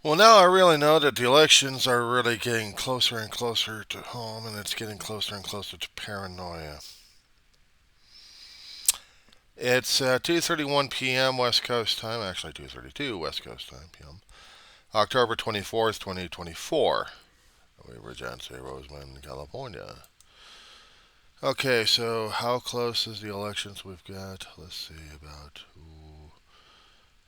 Well, now I really know that the elections are really getting closer and closer to home, and it's getting closer and closer to paranoia. It's 2:31 p.m. West Coast time, actually 2:32 West Coast time p.m. October 24th, 2024. We were John C. Roseman, California. Okay, so how close is the elections we've got? Let's see, about,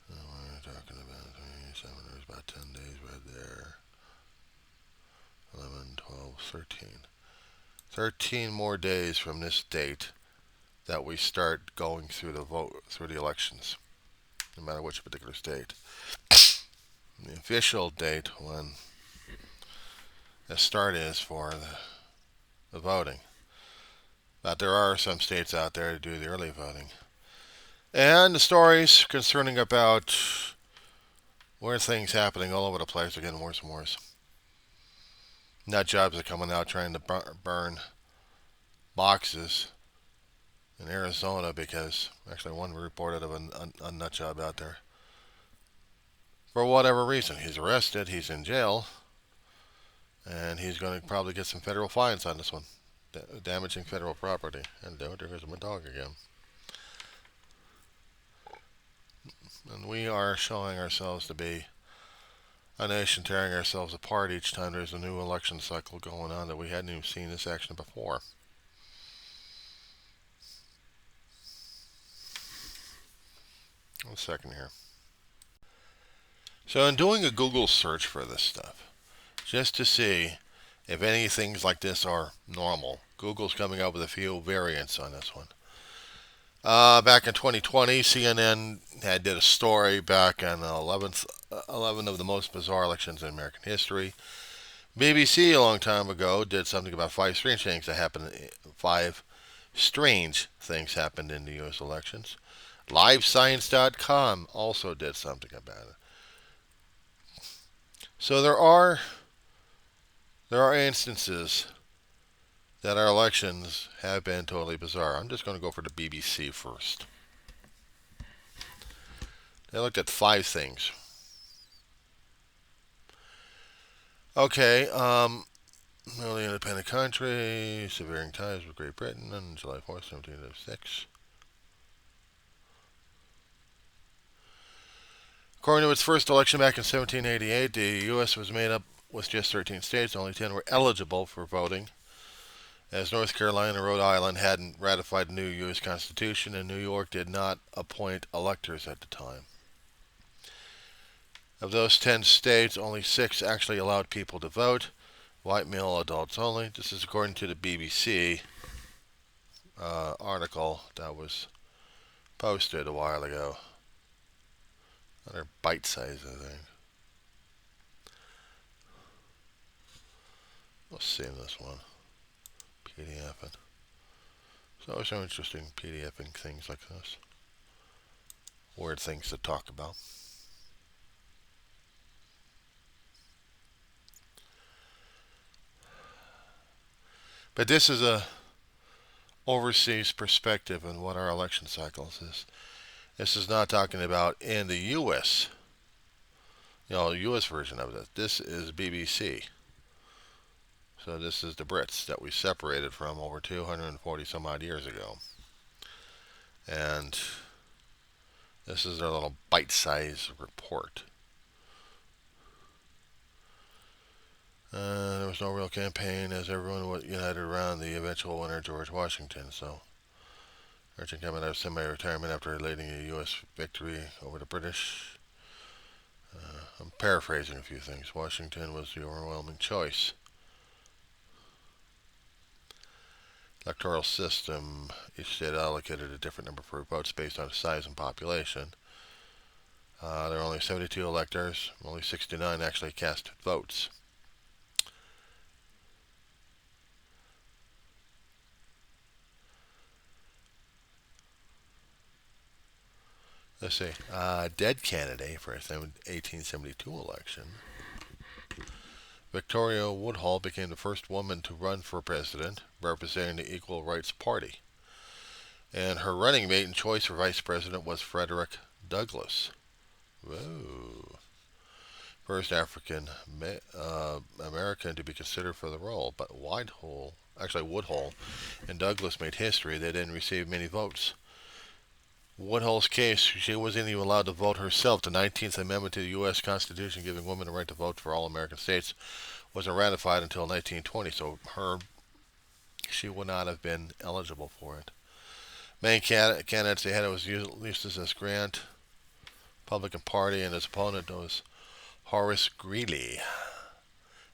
we're talking about 27, there's about 10 days right there. 11, 12, 13. 13 more days from this date that we start going through the elections, no matter which particular state. The official date when the start is for the voting. But there are some states out there that do the early voting. And the stories concerning about where things happening all over the place are getting worse and worse. Nut jobs are coming out trying to burn boxes in Arizona because actually one reported of a nut job out there. For whatever reason, he's arrested, he's in jail, and he's going to probably get some federal fines on this one, damaging federal property. And there goes my dog again. And we are showing ourselves to be a nation tearing ourselves apart each time there's a new election cycle going on that we hadn't even seen this action before. One second here. So, in doing a Google search for this stuff, just to see if any things like this are normal, Google's coming up with a few variants on this one. Back in 2020, CNN did a story back on the 11 of the most bizarre elections in American history. BBC a long time ago did something about five strange things happened in the U.S. elections. LiveScience.com also did something about it. So there are instances that our elections have been totally bizarre. I'm just going to go for the BBC first. They looked at five things. Okay, newly independent country, severing ties with Great Britain on July 4th, 1706. According to its first election back in 1788, the U.S. was made up with just 13 states. Only 10 were eligible for voting, as North Carolina and Rhode Island hadn't ratified the new U.S. Constitution, and New York did not appoint electors at the time. Of those 10 states, only 6 actually allowed people to vote, white male adults only. This is according to the BBC article that was posted a while ago. Another bite size, I think. Let's save this one. PDF it. It's always so interesting PDFing things like this. Weird things to talk about. But this is a overseas perspective on what our election cycles is. This is not talking about in the U.S. U.S. version of it. This is BBC. So this is the Brits that we separated from over 240 some odd years ago. And this is their little bite-sized report. There was no real campaign as everyone was united around the eventual winner, George Washington. So, urging coming out of semi-retirement after leading a U.S. victory over the British. I'm paraphrasing a few things. Washington was the overwhelming choice. Electoral system. Each state allocated a different number of votes based on size and population. There are only 72 electors. Only 69 actually cast votes. Let's see. Dead candidate for the 1872 election. Victoria Woodhull became the first woman to run for president, representing the Equal Rights Party. And her running mate and choice for vice president was Frederick Douglass. Whoa. first African American to be considered for the role. But Woodhull and Douglas made history. They didn't receive many votes. Woodhull's case, she wasn't even allowed to vote herself. The 19th Amendment to the U.S. Constitution, giving women the right to vote for all American states, wasn't ratified until 1920. So she would not have been eligible for it. Main candidates they had was Ulysses S. Grant, Republican Party, and his opponent was Horace Greeley.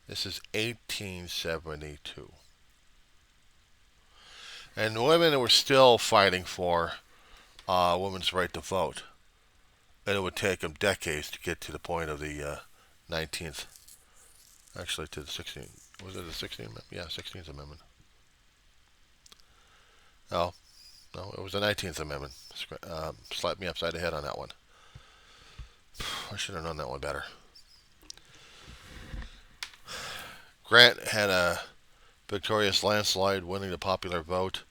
This is 1872. And women were still fighting for women's right to vote. And it would take them decades to get to the point of the 19th, actually to the 16th. Was it the 16th Amendment? Yeah, 16th Amendment. No, no, it was the 19th Amendment. Slapped me upside the head on that one. I should have known that one better. Grant had a victorious landslide, winning the popular vote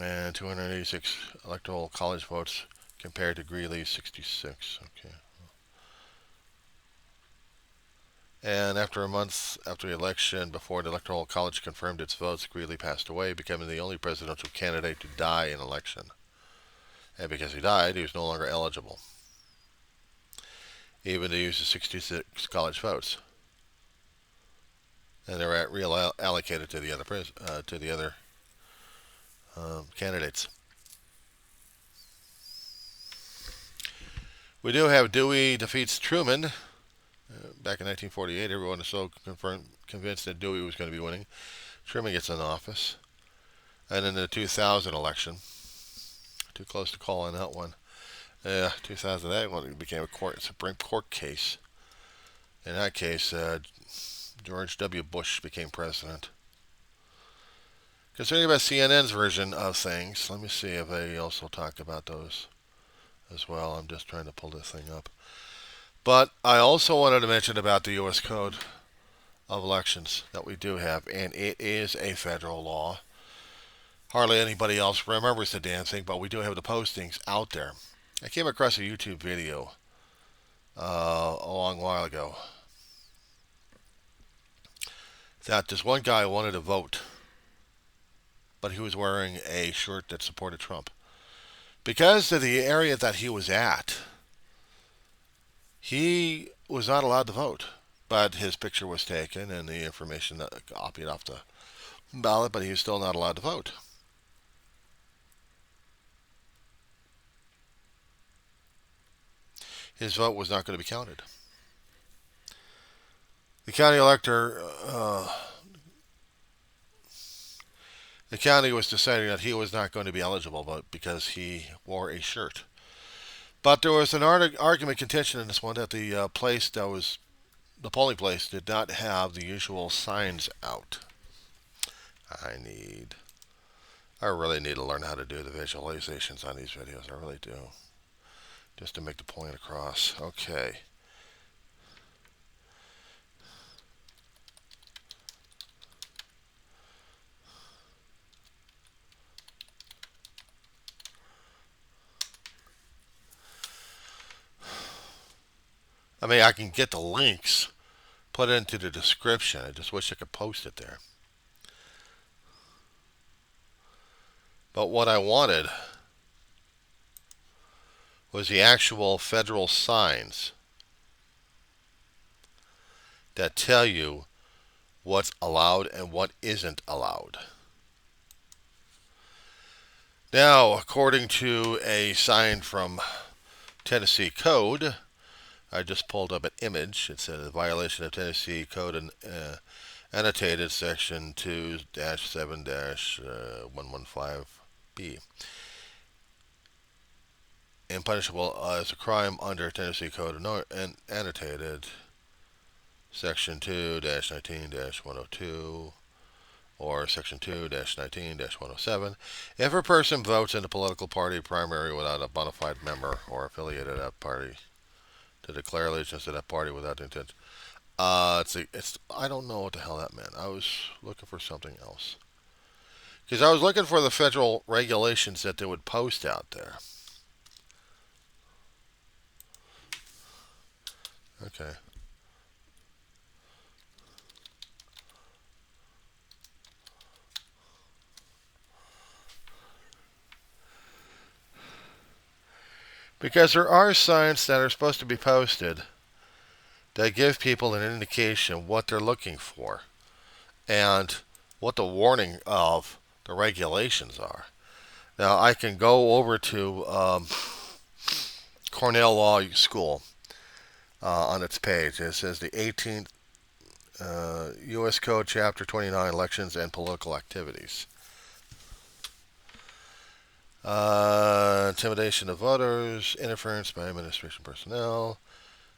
and 286 electoral college votes compared to Greeley's 66. Okay. And after a month after the election, before the Electoral College confirmed its votes, Greeley passed away, becoming the only presidential candidate to die in election. And because he died, he was no longer eligible, even to use the 66 college votes. And they were reallocated to the other candidates. We do have Dewey defeats Truman. Back in 1948, everyone was so convinced that Dewey was going to be winning. Truman gets in office. And in the 2000 election, too close to call on that one. 2000, that one became a Supreme Court case. In that case, George W. Bush became president. Concerning about CNN's version of things, let me see if they also talk about those as well. I'm just trying to pull this thing up. But I also wanted to mention about the U.S. Code of Elections that we do have, and it is a federal law. Hardly anybody else remembers the damn thing, but we do have the postings out there. I came across a YouTube video a long while ago that this one guy wanted to vote, but he was wearing a shirt that supported Trump. Because of the area that he was at, he was not allowed to vote, but his picture was taken and the information copied off the ballot, but he was still not allowed to vote. His vote was not going to be counted. The county elector, the county was deciding that he was not going to be eligible, but because he wore a shirt. But there was an argument contention in this one that the polling place did not have the usual signs out. I really need to learn how to do the visualizations on these videos. I really do. Just to make the point across. Okay. I mean, I can get the links, put it into the description. I just wish I could post it there. But what I wanted was the actual federal signs that tell you what's allowed and what isn't allowed. Now, according to a sign from Tennessee Code, I just pulled up an image. It said a violation of Tennessee Code and annotated section 2-7-115B. And punishable as a crime under Tennessee Code and annotated section 2-19-102 or section 2-19-107 if a person votes in a political party primary without a bona fide member or affiliated to that party to declare allegiance to that party without intent. I don't know what the hell that meant. I was looking for something else. Because I was looking for the federal regulations that they would post out there. Okay. Because there are signs that are supposed to be posted that give people an indication what they're looking for and what the warning of the regulations are. Now, I can go over to Cornell Law School on its page. It says the 18th U.S. Code, Chapter 29, Elections and Political Activities. Intimidation of voters, interference by administration personnel,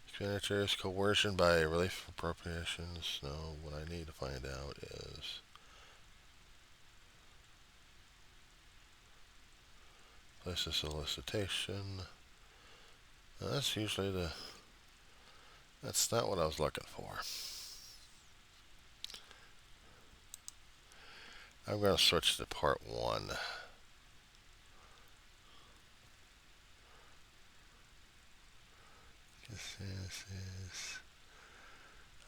expenditures, coercion by relief appropriations. No, what I need to find out is place of solicitation. That's usually that's not what I was looking for. I'm going to switch to part 1. This is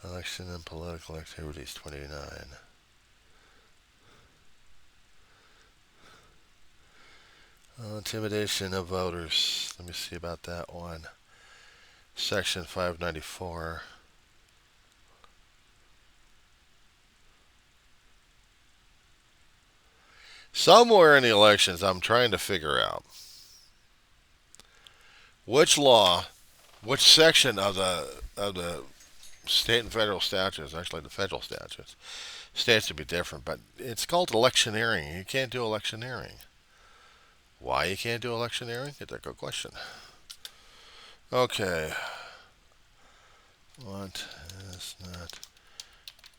election and political activities 29. Intimidation of voters. Let me see about that one. Section 594. Somewhere in the elections, I'm trying to figure out which law, which section of the state and federal statutes, actually the federal statutes, states to be different, but it's called electioneering. You can't do electioneering. Why you can't do electioneering? It's a good question. Okay. What is not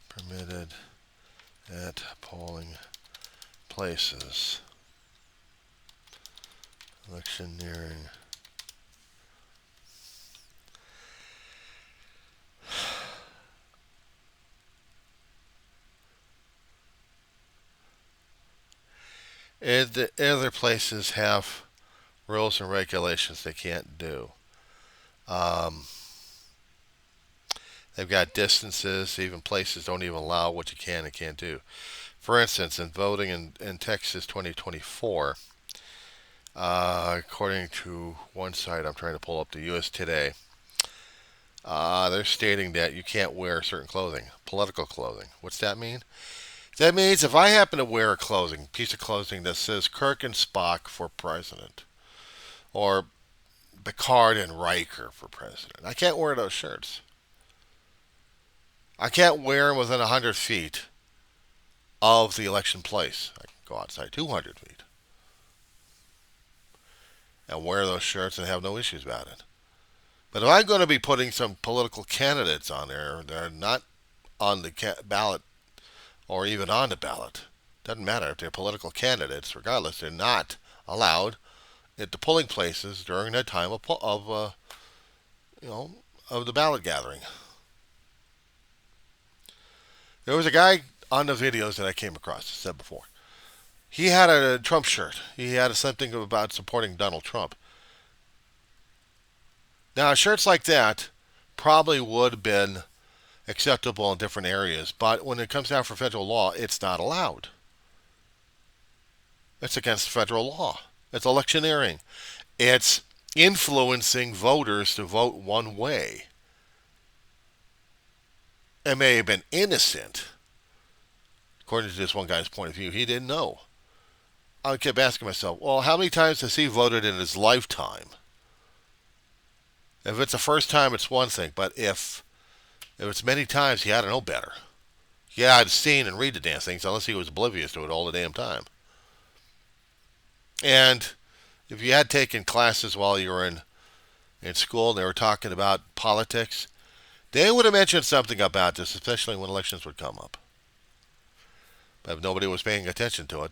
permitted at polling places? Electioneering. The other places have rules and regulations they can't do. They've got distances. Even places don't even allow what you can and can't do. For instance, in voting in Texas 2024, according to one site, I'm trying to pull up the U.S. Today, they're stating that you can't wear certain clothing, political clothing. What's that mean? That means if I happen to wear a piece of clothing that says Kirk and Spock for president, or Picard and Riker for president, I can't wear those shirts. I can't wear them within 100 feet of the election place. I can go outside 200 feet and wear those shirts and have no issues about it. But if I'm going to be putting some political candidates on there that are not on the ballot or even on the ballot, doesn't matter if they're political candidates, regardless, they're not allowed at the polling places during that time of the ballot gathering. There was a guy on the videos that I came across, I said before. He had a Trump shirt. He had something about supporting Donald Trump. Now, shirts like that probably would have been acceptable in different areas, but when it comes down for federal law, it's not allowed. It's against federal law. It's electioneering. It's influencing voters to vote one way. It may have been innocent. According to this one guy's point of view, he didn't know. I kept asking myself, well, how many times has he voted in his lifetime? If it's the first time, it's one thing, but if it's many times, he had to know better. He had seen and read the damn things, unless he was oblivious to it all the damn time. And if you had taken classes while you were in school and they were talking about politics, they would have mentioned something about this, especially when elections would come up. But if nobody was paying attention to it,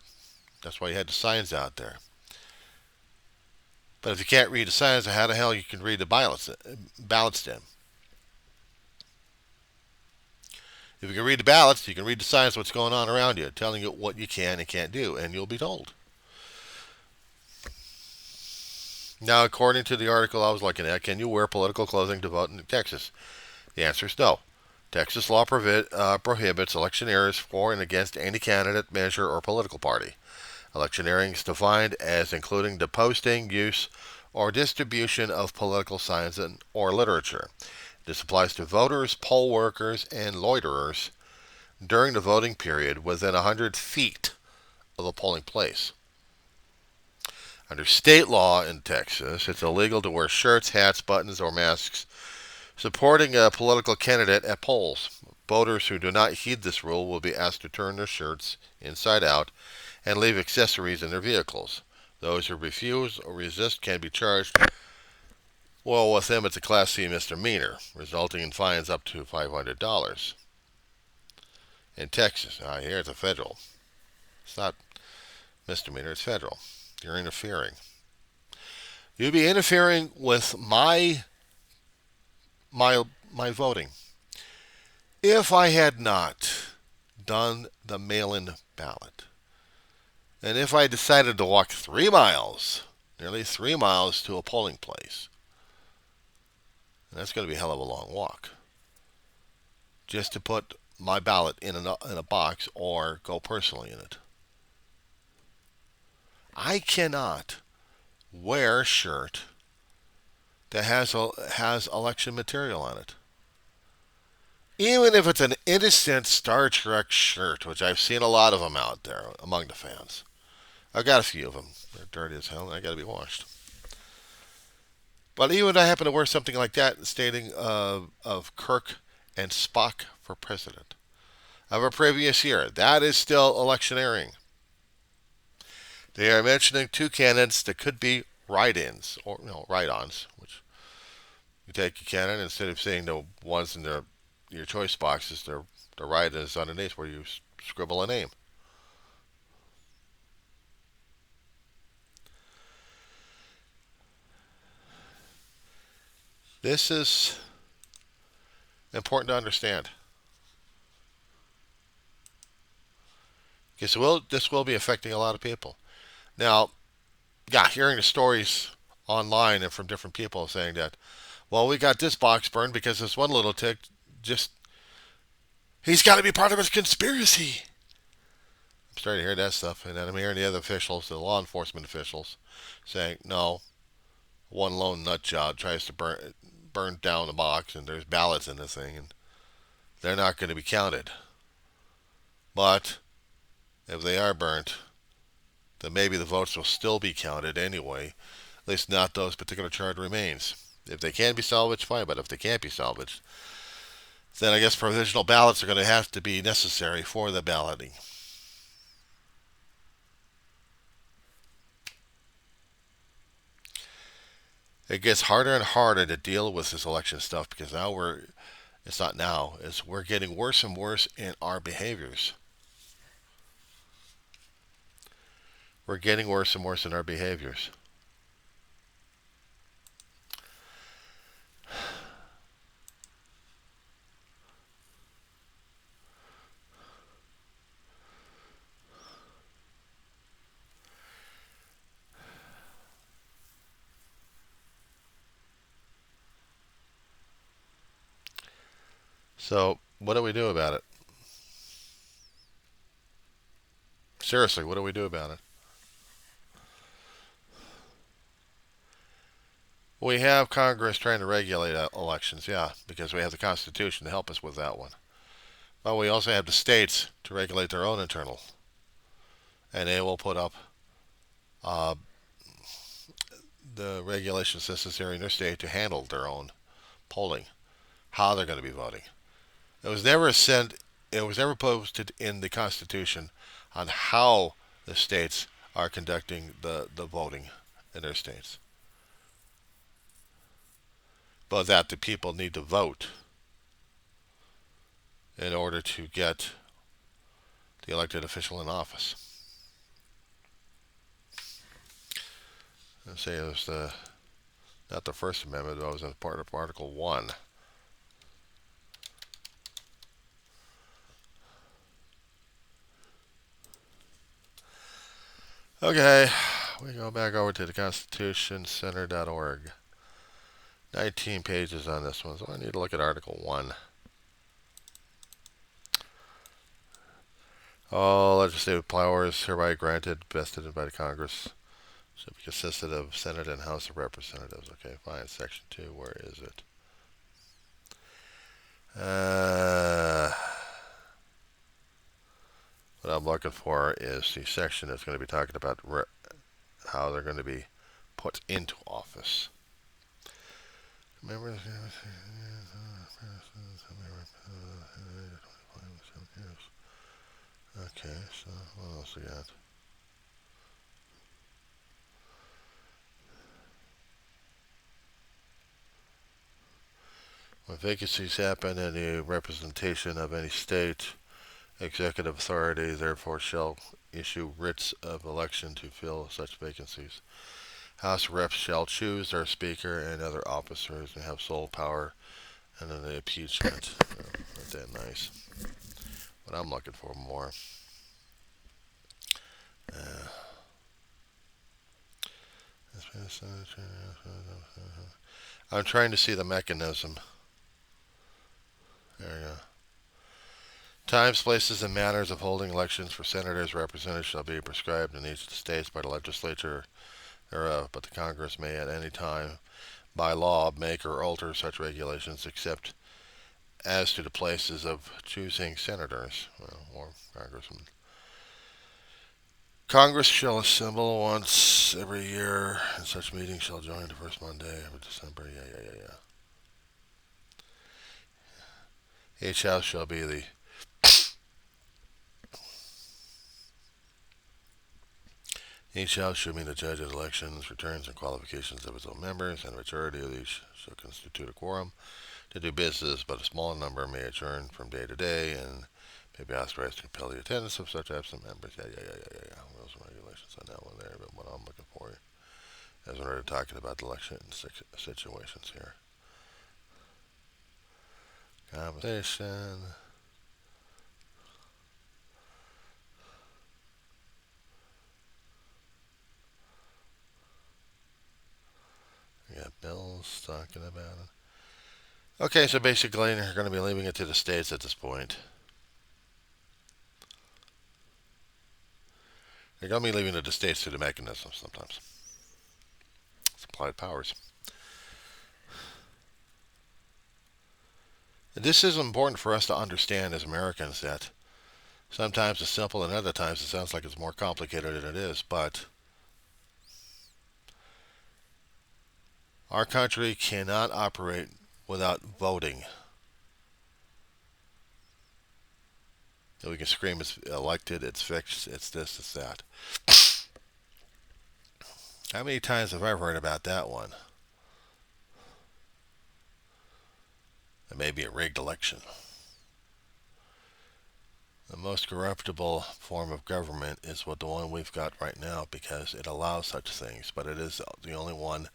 that's why you had the signs out there. But if you can't read the signs, how the hell you can read the ballots then? If you can read the ballots, you can read the signs of what's going on around you, telling you what you can and can't do, and you'll be told. Now, according to the article I was looking at, can you wear political clothing to vote in Texas? The answer is no. Texas law prohibits electioneers for and against any candidate, measure, or political party. Electioneering is defined as including the posting, use, or distribution of political signs or literature. This applies to voters, poll workers, and loiterers during the voting period within 100 feet of the polling place. Under state law in Texas, it's illegal to wear shirts, hats, buttons, or masks supporting a political candidate at polls. Voters who do not heed this rule will be asked to turn their shirts inside out and leave accessories in their vehicles. Those who refuse or resist can be charged. Well, with them, it's a Class C misdemeanor, resulting in fines up to $500. In Texas, here it's a federal. It's not misdemeanor, it's federal. You're interfering. You'd be interfering with my voting. If I had not done the mail-in ballot, and if I decided to walk 3 miles, nearly 3 miles to a polling place, and that's going to be a hell of a long walk, just to put my ballot in a box or go personally in it. I cannot wear a shirt that has election material on it. Even if it's an innocent Star Trek shirt, which I've seen a lot of them out there among the fans. I've got a few of them. They're dirty as hell, and I got to be washed. But even if I happen to wear something like that, stating of Kirk and Spock for president of a previous year, that is still electioneering. They are mentioning 2 candidates that could be write-ins or write-ons, which you take a candidate instead of seeing the ones in your choice boxes, the write-ins underneath where you scribble a name. This is important to understand. Because this will be affecting a lot of people. Now, hearing the stories online and from different people saying that, well, we got this box burned because this one little tick he's got to be part of a conspiracy. I'm starting to hear that stuff, and then I'm hearing the other officials, the law enforcement officials, saying, no, one lone nut job tries to burn down the box, and there's ballots in this thing, and they're not going to be counted. But if they are burnt, then maybe the votes will still be counted anyway, at least not those particular charred remains. If they can be salvaged, fine, but if they can't be salvaged, then I guess provisional ballots are going to have to be necessary for the balloting. It gets harder and harder to deal with this election stuff because now we're getting worse and worse in our behaviors. We're getting worse and worse in our behaviors. So, what do we do about it? Seriously, what do we do about it? We have Congress trying to regulate elections, because we have the Constitution to help us with that one. But we also have the states to regulate their own internal. And they will put up the regulations necessary in their state to handle their own polling, how they're going to be voting. It was never posted in the Constitution on how the states are conducting the voting in their states. But that the people need to vote in order to get the elected official in office. Let's say it was not the First Amendment, but it was a part of Article 1. Okay, we go back over to the constitutioncenter.org. 19 pages on this one, so I need to look at Article 1. All legislative powers hereby granted, vested by the Congress Should be consisted of Senate and House of Representatives. Okay, fine. Section 2, where is it? What I'm looking for is the section that's going to be talking about how they're going to be put into office. Remember? Okay, so what else we got? When vacancies happen in the representation of any state, executive authority therefore shall issue writs of election to fill such vacancies. House reps shall choose their speaker and other officers and have sole power and then the impeachment. Not that nice. But I'm looking for more. I'm trying to see the mechanism. There we go. Times, places, and manners of holding elections for senators, representatives shall be prescribed in each of the states by the legislature thereof, but the Congress may at any time, by law, make or alter such regulations except as to the places of choosing senators or congressmen. Congress shall assemble once every year, and such meeting shall join the first Monday of December. Yeah. Each house shall be the Each house shall be the judge of elections, returns, and qualifications of its own members, and a majority of these shall constitute a quorum to do business, but a small number may adjourn from day to day, and may be authorized to compel the attendance of such absent members. Yeah. Rules and regulations on that one there, but what I'm looking for, as we're already talking about the election situations here. Compensation. We got bills talking about it. Okay, so basically, they're going to be leaving it to the states at this point. They're going to be leaving it to the states through the mechanisms sometimes. Supplied powers. This is important for us to understand as Americans that sometimes it's simple and other times it sounds like it's more complicated than it is, but our country cannot operate without voting. We can scream it's elected, it's fixed, it's this, it's that. How many times have I heard about that one? It may be a rigged election. The most corruptible form of government is what the one we've got right now because it allows such things, but it is the only one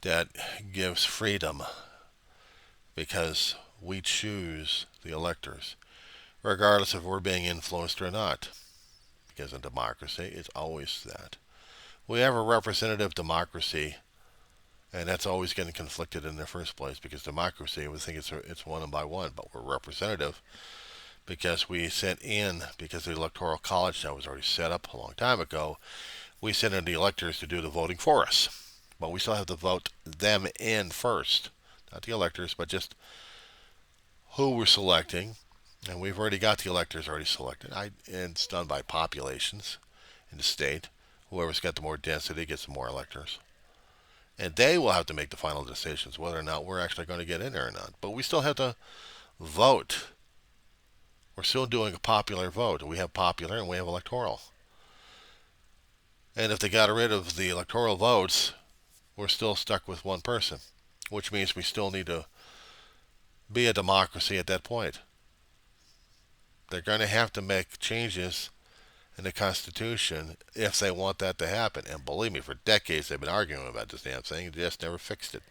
that gives freedom because we choose the electors, regardless if we're being influenced or not. Because in democracy, it's always that. We have a representative democracy, and that's always getting conflicted in the first place because democracy, we think it's one by one, but we're representative because we sent in, because the electoral college that was already set up a long time ago, we sent in the electors to do the voting for us. But we still have to vote them in first. Not the electors, but just who we're selecting. And we've already got the electors already selected. And it's done by populations in the state. Whoever's got the more density gets the more electors. And they will have to make the final decisions whether or not we're actually going to get in there or not. But we still have to vote. We're still doing a popular vote. We have popular and we have electoral. And if they got rid of the electoral votes, we're still stuck with one person, which means we still need to be a democracy at that point. They're going to have to make changes in the Constitution if they want that to happen. And believe me, for decades they've been arguing about this damn thing. They just never fixed it.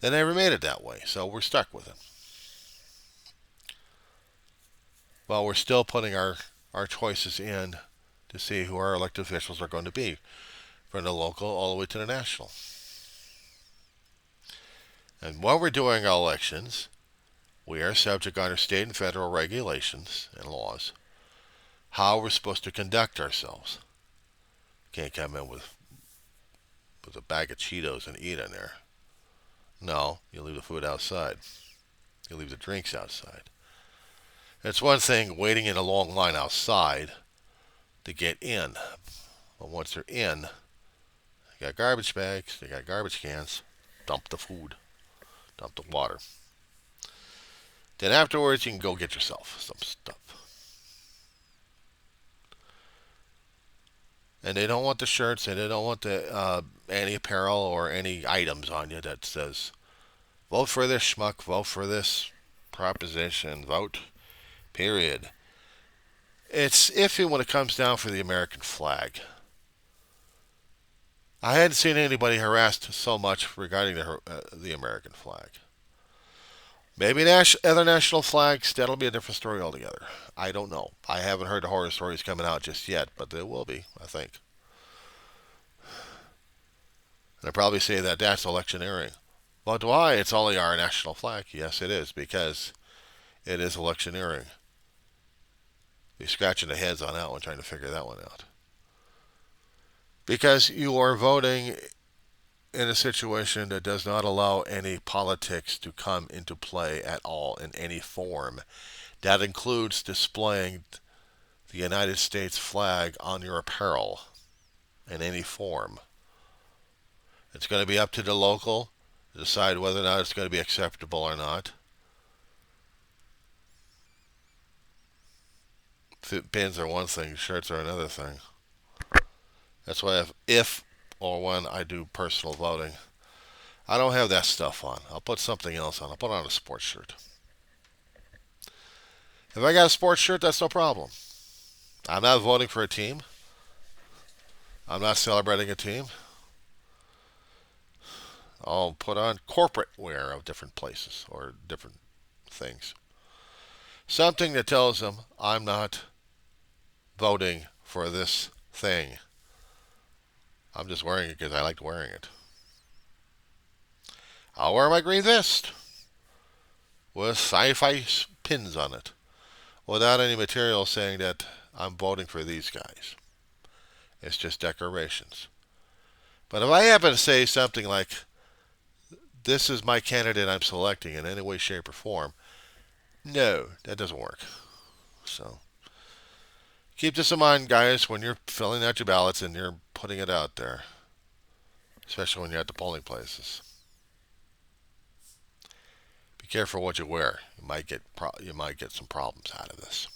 They never made it that way, so we're stuck with it. Well, we're still putting our choices in to see who our elected officials are going to be, from the local all the way to the national. And while we're doing our elections, we are subject under state and federal regulations and laws how we're supposed to conduct ourselves. Can't come in with with a bag of Cheetos and eat in there. No, you leave the food outside. You leave the drinks outside. It's one thing waiting in a long line outside to get in. But once they're in, they got garbage bags, they got garbage cans, dump the food, dump the water. Then afterwards, you can go get yourself some stuff. And they don't want the shirts, and they don't want the any apparel or any items on you that says, vote for this schmuck, vote for this proposition, vote, period. It's iffy when it comes down for the American flag. I hadn't seen anybody harassed so much regarding the American flag. Maybe other national flags, that'll be a different story altogether. I don't know. I haven't heard the horror stories coming out just yet, but there will be, I think. And I probably say that that's electioneering. But why? It's only our national flag. Yes, it is, because it is electioneering. They're scratching their heads on that one, trying to figure that one out. Because you are voting in a situation that does not allow any politics to come into play at all in any form. That includes displaying the United States flag on your apparel in any form. It's going to be up to the local to decide whether or not it's going to be acceptable or not. Pins are one thing, shirts are another thing. That's why if or when I do personal voting, I don't have that stuff on. I'll put something else on. I'll put on a sports shirt. If I got a sports shirt, that's no problem. I'm not voting for a team. I'm not celebrating a team. I'll put on corporate wear of different places or different things. Something that tells them I'm not voting for this thing. I'm just wearing it because I liked wearing it. I'll wear my green vest with sci-fi pins on it without any material saying that I'm voting for these guys. It's just decorations. But if I happen to say something like, this is my candidate I'm selecting in any way, shape, or form, no, that doesn't work. So keep this in mind, guys, when you're filling out your ballots and you're putting it out there, especially when you're at the polling places. Be careful what you wear. You might get some problems out of this.